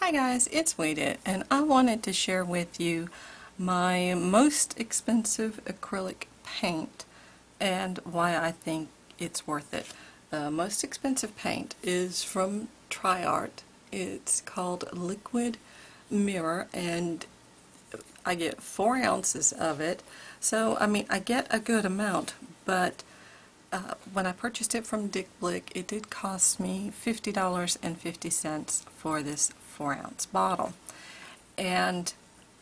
Hi guys, it's Waded, and I wanted to share with you my most expensive acrylic paint and why I think it's worth it. The most expensive paint is from TriArt. It's called Liquid Mirror, and I get 4 ounces of it. So, I mean, I get a good amount, but when I purchased it from Dick Blick, it did cost me $50.50 for this 4-ounce bottle. And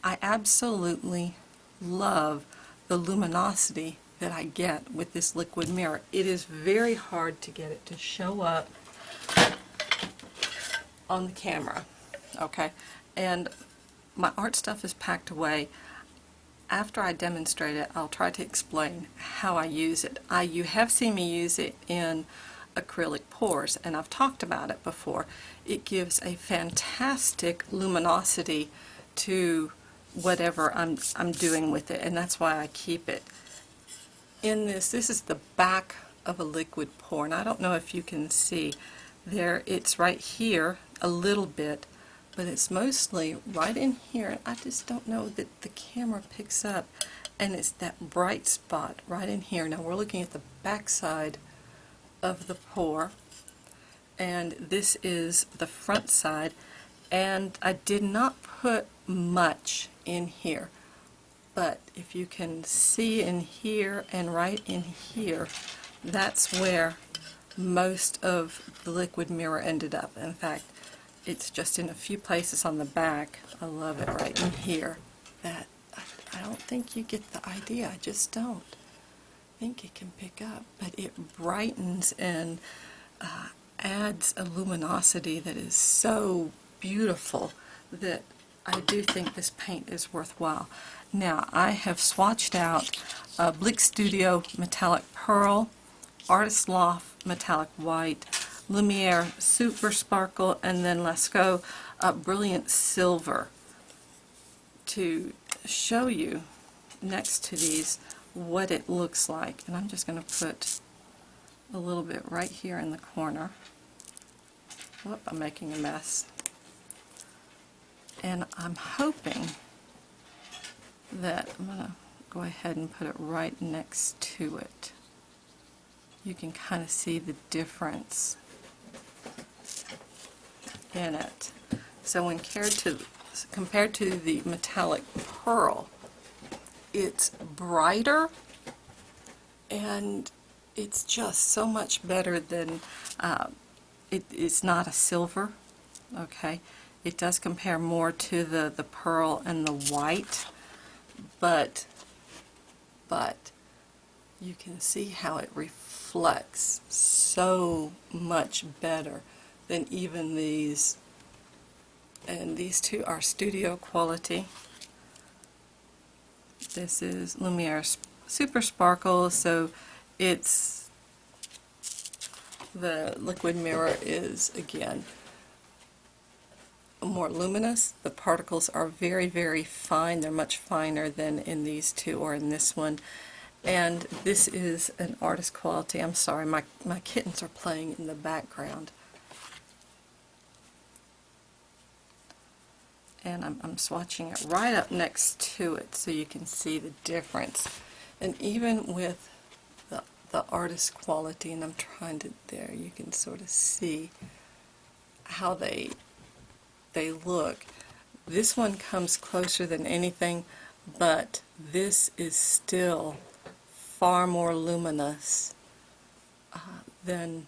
I absolutely love the luminosity that I get with this liquid mirror. It is very hard to get it to show up on the camera, okay? And my art stuff is packed away. After I demonstrate it, I'll try to explain how I use it. You have seen me use it in acrylic pours, and I've talked about it before. It gives a fantastic luminosity to whatever I'm doing with it, and that's why I keep it. In this is the back of a liquid pour, and I don't know if you can see there, it's right here a little bit, but it's mostly right in here. I just don't know that the camera picks up, and it's that bright spot right in here. Now we're looking at the back side of the pour, and this is the front side, and I did not put much in here, but if you can see in here and right in here, that's where most of the liquid mirror ended up. In fact, it's just in a few places on the back. I love it right in here. That I don't think you get the idea. I just don't think it can pick up. But it brightens and adds a luminosity that is so beautiful that I do think this paint is worthwhile. Now, I have swatched out Blick Studio Metallic Pearl, Artist Loft Metallic White, Lumiere Super Sparkle, and then Lascaux Brilliant Silver to show you next to these what it looks like. And I'm just going to put a little bit right here in the corner. Whoop, I'm making a mess. And I'm hoping that I'm going to go ahead and put it right next to it. You can kind of see the difference in it. So when compared to the metallic pearl, it's brighter and it's just so much better than it's not a silver. Okay, it does compare more to the pearl and the white, but you can see how it reflects so much better than even these. And these two are studio quality. This is Lumiere Super Sparkle, so it's the liquid mirror is again more luminous. The particles are very, very fine. They're much finer than in these two or in this one. And this is an artist quality. I'm sorry, my kittens are playing in the background. And I'm swatching it right up next to it so you can see the difference. And even with the artist quality, and I'm trying to, there you can sort of see how they look. This one comes closer than anything, but this is still far more luminous than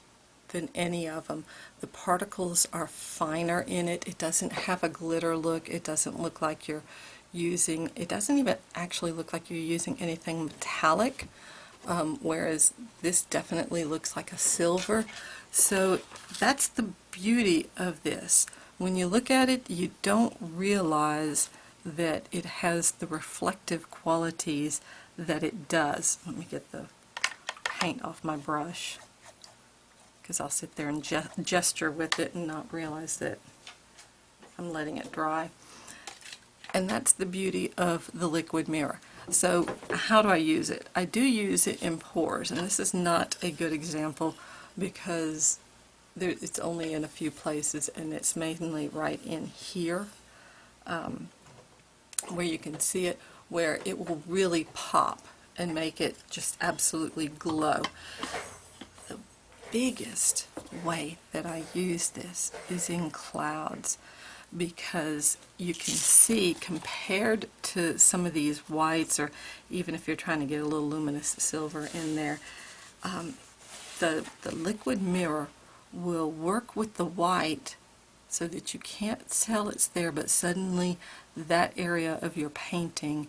any of them. The particles are finer in it. It doesn't have a glitter look. It doesn't look like you're using, it doesn't even actually look like you're using anything metallic, whereas this definitely looks like a silver. So that's the beauty of this. When you look at it, you don't realize that it has the reflective qualities that it does. Let me get the paint off my brush, because I'll sit there and gesture with it and not realize that I'm letting it dry. And that's the beauty of the liquid mirror. So how do I use it? I do use it in pours, and this is not a good example because it's only in a few places, and it's mainly right in here where you can see it, where it will really pop and make it just absolutely glow. The biggest way that I use this is in clouds, because you can see, compared to some of these whites, or even if you're trying to get a little luminous silver in there, the liquid mirror will work with the white so that you can't tell it's there, but suddenly that area of your painting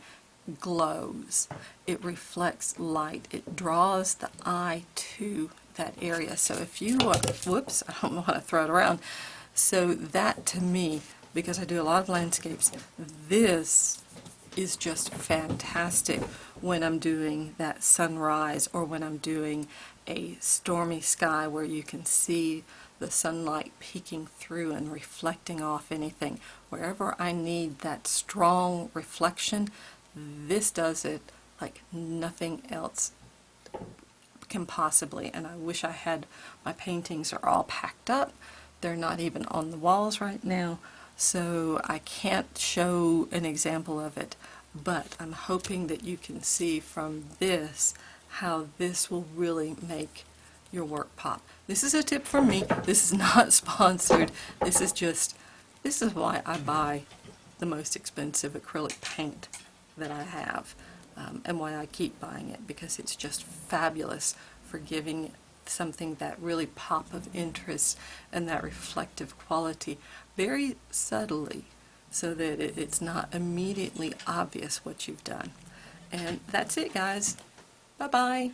glows. It reflects light. It draws the eye to that area. So if you, whoops, I don't want to throw it around. So that, to me, because I do a lot of landscapes, this is just fantastic when I'm doing that sunrise, or when I'm doing a stormy sky where you can see the sunlight peeking through and reflecting off anything. Wherever I need that strong reflection, this does it like nothing else can possibly. And I wish I had, my paintings are all packed up. They're not even on the walls right now, so I can't show an example of it, but I'm hoping that you can see from this how this will really make your work pop. This is a tip from me. This is not sponsored. This is why I buy the most expensive acrylic paint that I have, and why I keep buying it, because it's just fabulous for giving something that really pop of interest and that reflective quality very subtly, so that it's not immediately obvious what you've done. And that's it, guys. Bye-bye.